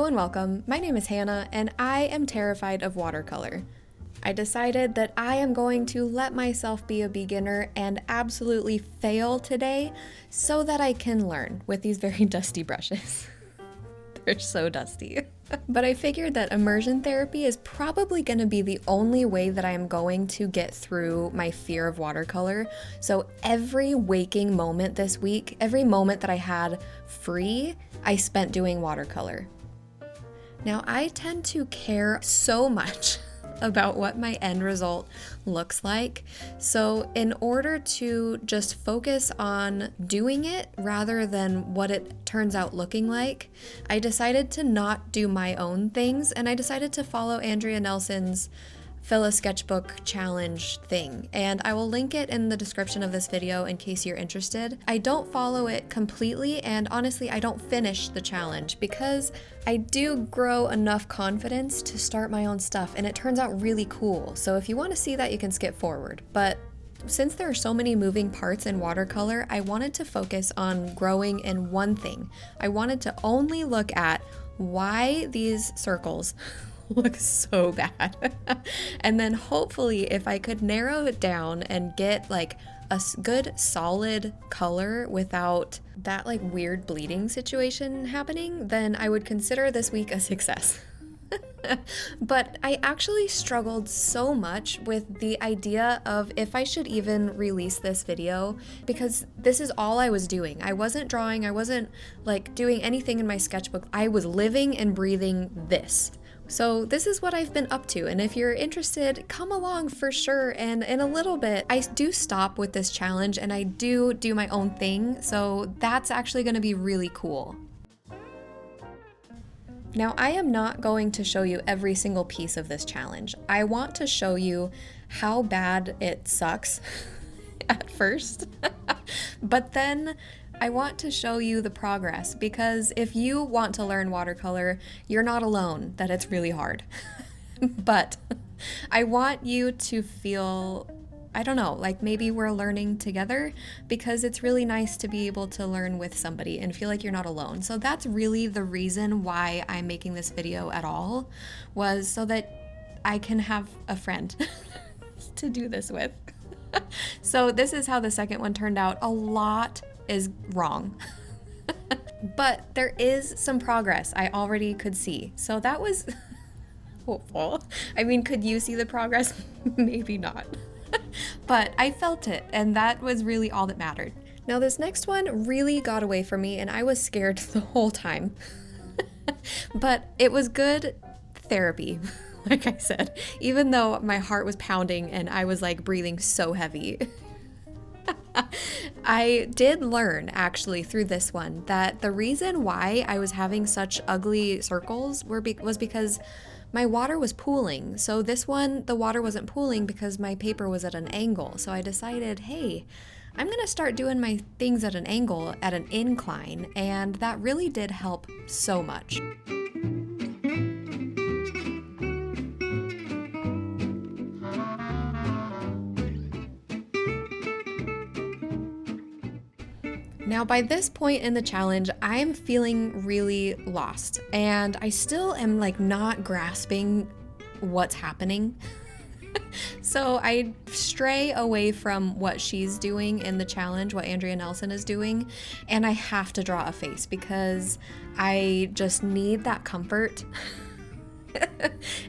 and welcome. My name is Hannah and I am terrified of watercolor. I decided that I am going to let myself be a beginner and absolutely fail today so that I can learn with these very dusty brushes. They're so dusty. But I figured that immersion therapy is probably going to be the only way that I am going to get through my fear of watercolor. So every waking moment this week, every moment that I had free, I spent doing watercolor. Now, I tend to care so much about what my end result looks like. So in order to just focus on doing it rather than what it turns out looking like, I decided to not do my own things, and I decided to follow Andrea Nelson's Fill a Sketchbook challenge thing, and I will link it in the description of this video in case you're interested. I don't follow it completely, and honestly I don't finish the challenge because I do grow enough confidence to start my own stuff, and it turns out really cool. So if you want to see that, you can skip forward. But since there are so many moving parts in watercolor, I wanted to focus on growing in one thing. I wanted to only look at why these circles look so bad. And then hopefully if I could narrow it down and get like a good solid color without that like weird bleeding situation happening, then I would consider this week a success. But I actually struggled so much with the idea of if I should even release this video, because this is all I was doing. I wasn't drawing, I wasn't like doing anything in my sketchbook. I was living and breathing this. So this is what I've been up to, and if you're interested, come along for sure. And in a little bit, I do stop with this challenge and I do my own thing, so that's actually going to be really cool. Now, I am not going to show you every single piece of this challenge. I want to show you how bad it sucks at first, but then I want to show you the progress, because if you want to learn watercolor, you're not alone, that it's really hard. But I want you to feel, I don't know, like maybe we're learning together, because it's really nice to be able to learn with somebody and feel like you're not alone. So that's really the reason why I'm making this video at all, was so that I can have a friend to do this with. So this is how the second one turned out. A lot is wrong. But there is some progress I already could see. So that was hopeful. I mean, could you see the progress? Maybe not. But I felt it, and that was really all that mattered. Now this next one really got away from me, and I was scared the whole time. But it was good therapy, like I said, even though my heart was pounding and I was like breathing so heavy. I did learn actually through this one that the reason why I was having such ugly circles was because my water was pooling. So this one, the water wasn't pooling because my paper was at an angle. So I decided, hey, I'm gonna start doing my things at an angle, at an incline, and that really did help so much. Now, by this point in the challenge, I am feeling really lost, and I still am like not grasping what's happening. So I stray away from what she's doing in the challenge, what Andrea Nelson is doing, and I have to draw a face because I just need that comfort.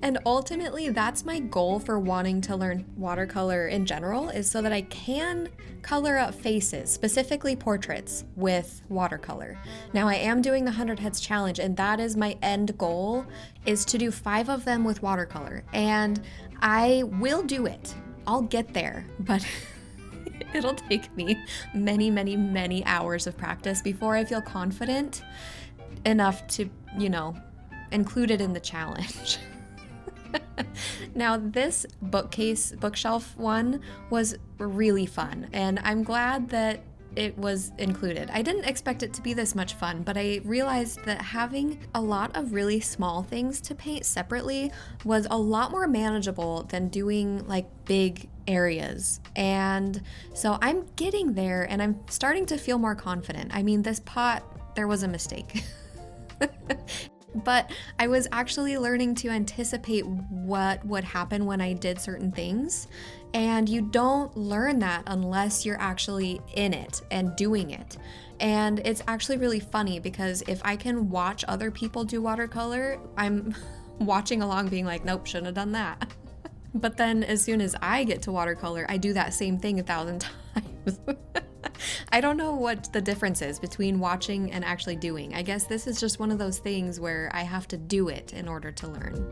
And ultimately, that's my goal for wanting to learn watercolor in general, is so that I can color up faces, specifically portraits, with watercolor. Now, I am doing the 100 Heads Challenge, and that is my end goal, is to do 5 of them with watercolor. And I will do it. I'll get there, but it'll take me many, many, many hours of practice before I feel confident enough to, include it in the challenge. Now, this bookshelf one was really fun, and I'm glad that it was included. I didn't expect it to be this much fun, but I realized that having a lot of really small things to paint separately was a lot more manageable than doing like big areas. And so I'm getting there, and I'm starting to feel more confident. I mean, this pot, there was a mistake. But I was actually learning to anticipate what would happen when I did certain things. And you don't learn that unless you're actually in it and doing it. And it's actually really funny because if I can watch other people do watercolor, I'm watching along being like, nope, shouldn't have done that. But then as soon as I get to watercolor, I do that same thing 1,000 times. I don't know what the difference is between watching and actually doing. I guess this is just one of those things where I have to do it in order to learn.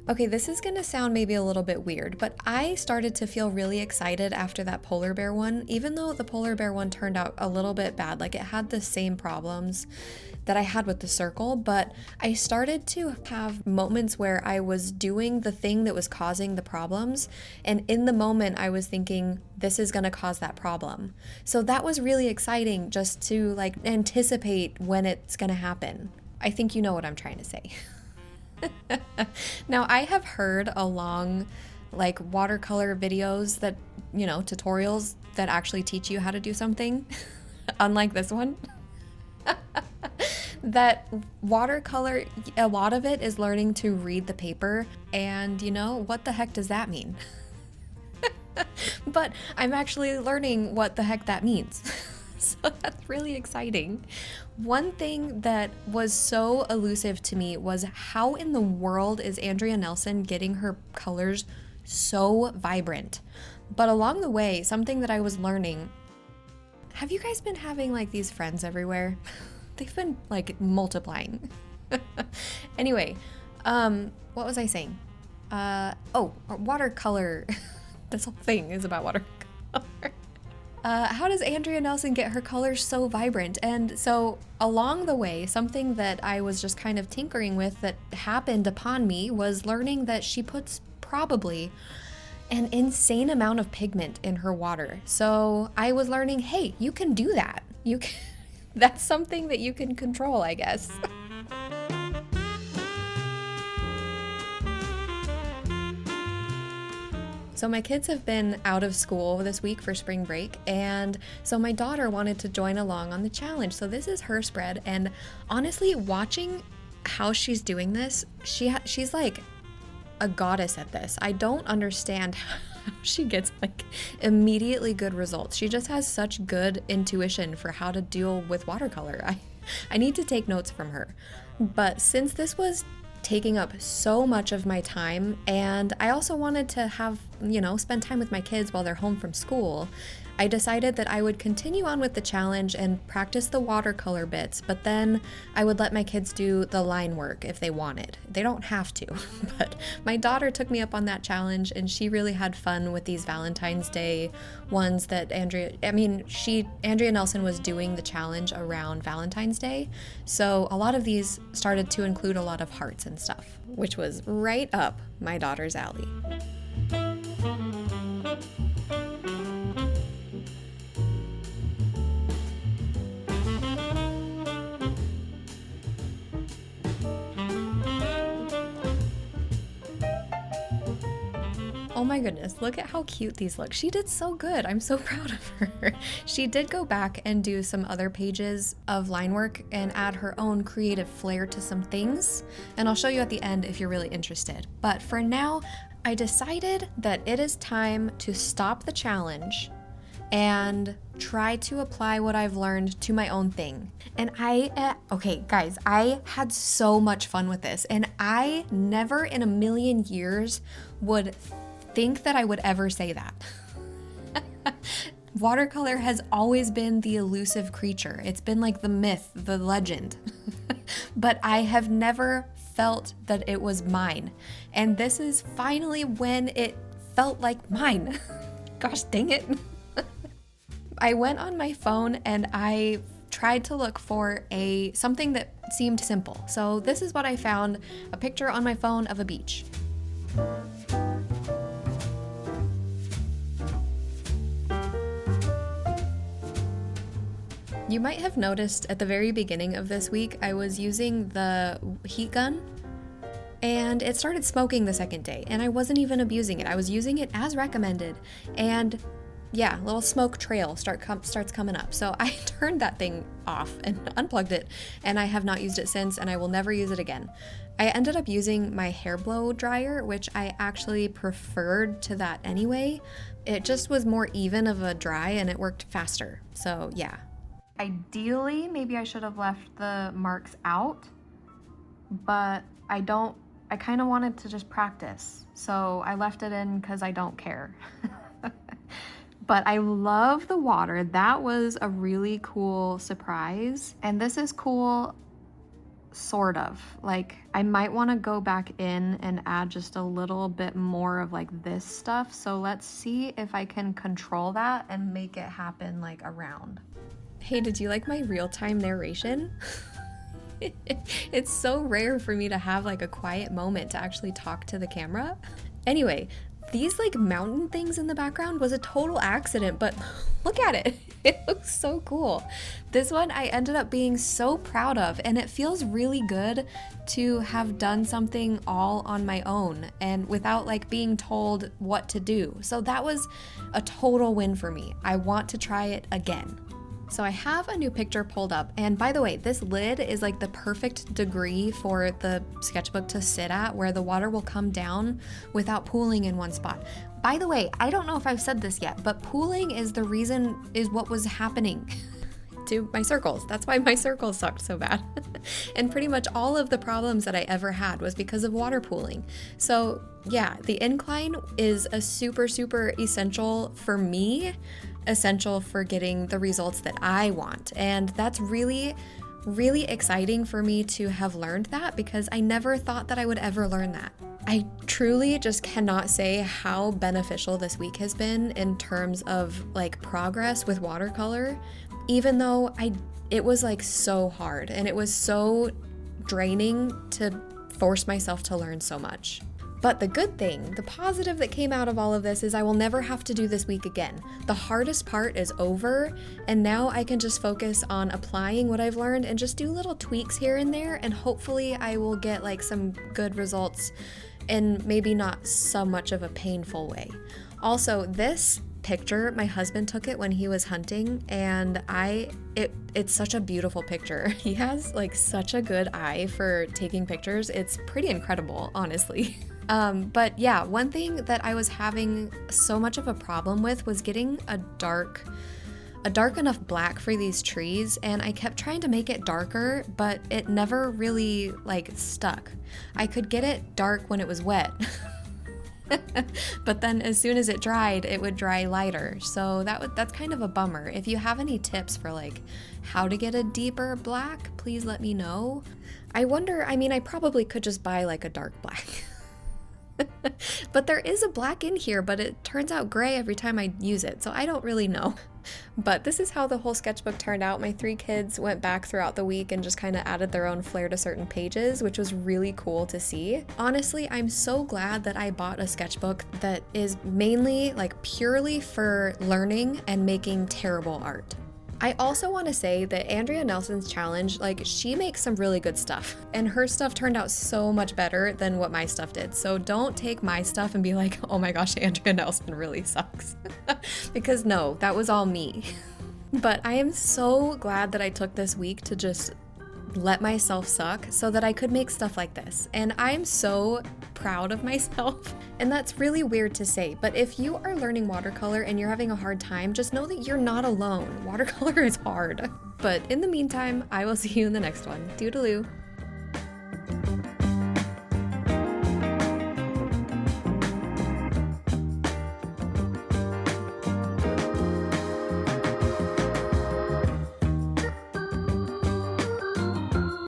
Okay, this is gonna sound maybe a little bit weird, but I started to feel really excited after that polar bear one, even though the polar bear one turned out a little bit bad. Like, it had the same problems that I had with the circle, but I started to have moments where I was doing the thing that was causing the problems, and in the moment I was thinking, this is gonna cause that problem. So that was really exciting, just to like anticipate when it's gonna happen. I think you know what I'm trying to say. Now, I have heard along like watercolor videos that, tutorials that actually teach you how to do something, unlike this one, that watercolor, a lot of it is learning to read the paper, and what the heck does that mean? But I'm actually learning what the heck that means. So that's really exciting. One thing that was so elusive to me was how in the world is Andrea Nelson getting her colors so vibrant? But along the way, something that I was learning, have you guys been having like these friends everywhere? They've been like multiplying. Anyway, what was I saying? Watercolor. This whole thing is about watercolor. How does Andrea Nelson get her colors so vibrant? And so along the way, something that I was just kind of tinkering with that happened upon me was learning that she puts probably an insane amount of pigment in her water. So I was learning, hey, you can do that. That's something that you can control, I guess. So my kids have been out of school this week for spring break, and so my daughter wanted to join along on the challenge. So this is her spread, and honestly, watching how she's doing this, she's like a goddess at this. I don't understand how she gets like immediately good results. She just has such good intuition for how to deal with watercolor. I need to take notes from her. But since this was taking up so much of my time, and I also wanted to have, spend time with my kids while they're home from school, I decided that I would continue on with the challenge and practice the watercolor bits, but then I would let my kids do the line work if they wanted. They don't have to, but my daughter took me up on that challenge, and she really had fun with these Valentine's Day ones that Andrea Nelson was doing the challenge around Valentine's Day. So a lot of these started to include a lot of hearts and stuff, which was right up my daughter's alley. Oh my goodness, look at how cute these look. She did so good. I'm so proud of her. She did go back and do some other pages of line work and add her own creative flair to some things, and I'll show you at the end if you're really interested. But for now, I decided that it is time to stop the challenge and try to apply what I've learned to my own thing. And okay, guys, I had so much fun with this, and I never in a million years would think that I would ever say that. Watercolor has always been the elusive creature. It's been like the myth, the legend. But I have never felt that it was mine. And this is finally when it felt like mine. Gosh dang it. I went on my phone and I tried to look for something that seemed simple. So this is what I found, a picture on my phone of a beach. You might have noticed at the very beginning of this week, I was using the heat gun and it started smoking the second day, and I wasn't even abusing it. I was using it as recommended, and yeah, little smoke trail starts coming up. So I turned that thing off and unplugged it, and I have not used it since, and I will never use it again. I ended up using my hair blow dryer, which I actually preferred to that anyway. It just was more even of a dry, and it worked faster. So yeah. Ideally, maybe I should have left the marks out, but I kind of wanted to just practice. So I left it in because I don't care. But I love the water. That was a really cool surprise. And this is cool, sort of. Like, I might want to go back in and add just a little bit more of like this stuff. So let's see if I can control that and make it happen like around. Hey, did you like my real-time narration? It's so rare for me to have like a quiet moment to actually talk to the camera. Anyway, these like mountain things in the background was a total accident, but look at it. It looks so cool. This one I ended up being so proud of, and it feels really good to have done something all on my own and without like being told what to do. So that was a total win for me. I want to try it again. So I have a new picture pulled up, and by the way, this lid is like the perfect degree for the sketchbook to sit at, where the water will come down without pooling in one spot. By the way, I don't know if I've said this yet, but pooling is what was happening to my circles. That's why my circles sucked so bad. And pretty much all of the problems that I ever had was because of water pooling. So yeah, the incline is a super, super essential for me, essential for getting the results that I want. And that's really, really exciting for me to have learned that, because I never thought that I would ever learn that. I truly just cannot say how beneficial this week has been in terms of like progress with watercolor, even though it was like so hard and it was so draining to force myself to learn so much. But the good thing, the positive that came out of all of this, is I will never have to do this week again. The hardest part is over, and now I can just focus on applying what I've learned and just do little tweaks here and there, and hopefully I will get like some good results in maybe not so much of a painful way. Also, this picture, my husband took it when he was hunting, and it's such a beautiful picture. He has like such a good eye for taking pictures. It's pretty incredible, honestly. But yeah, one thing that I was having so much of a problem with was getting a dark enough black for these trees, and I kept trying to make it darker, but it never really like stuck. I could get it dark when it was wet. But then as soon as it dried, it would dry lighter. So that's kind of a bummer. If you have any tips for like how to get a deeper black, please let me know. I probably could just buy like a dark black. But there is a black in here, but it turns out gray every time I use it, so I don't really know. But this is how the whole sketchbook turned out. My 3 kids went back throughout the week and just kind of added their own flair to certain pages, which was really cool to see. Honestly, I'm so glad that I bought a sketchbook that is mainly like purely for learning and making terrible art. I also want to say that Andrea Nelson's challenge, like, she makes some really good stuff, and her stuff turned out so much better than what my stuff did. So don't take my stuff and be like, oh my gosh, Andrea Nelson really sucks. Because no, that was all me. But I am so glad that I took this week to just let myself suck so that I could make stuff like this. And I'm so proud of myself. And that's really weird to say, but if you are learning watercolor and you're having a hard time, just know that you're not alone. Watercolor is hard. But in the meantime, I will see you in the next one. Doodaloo.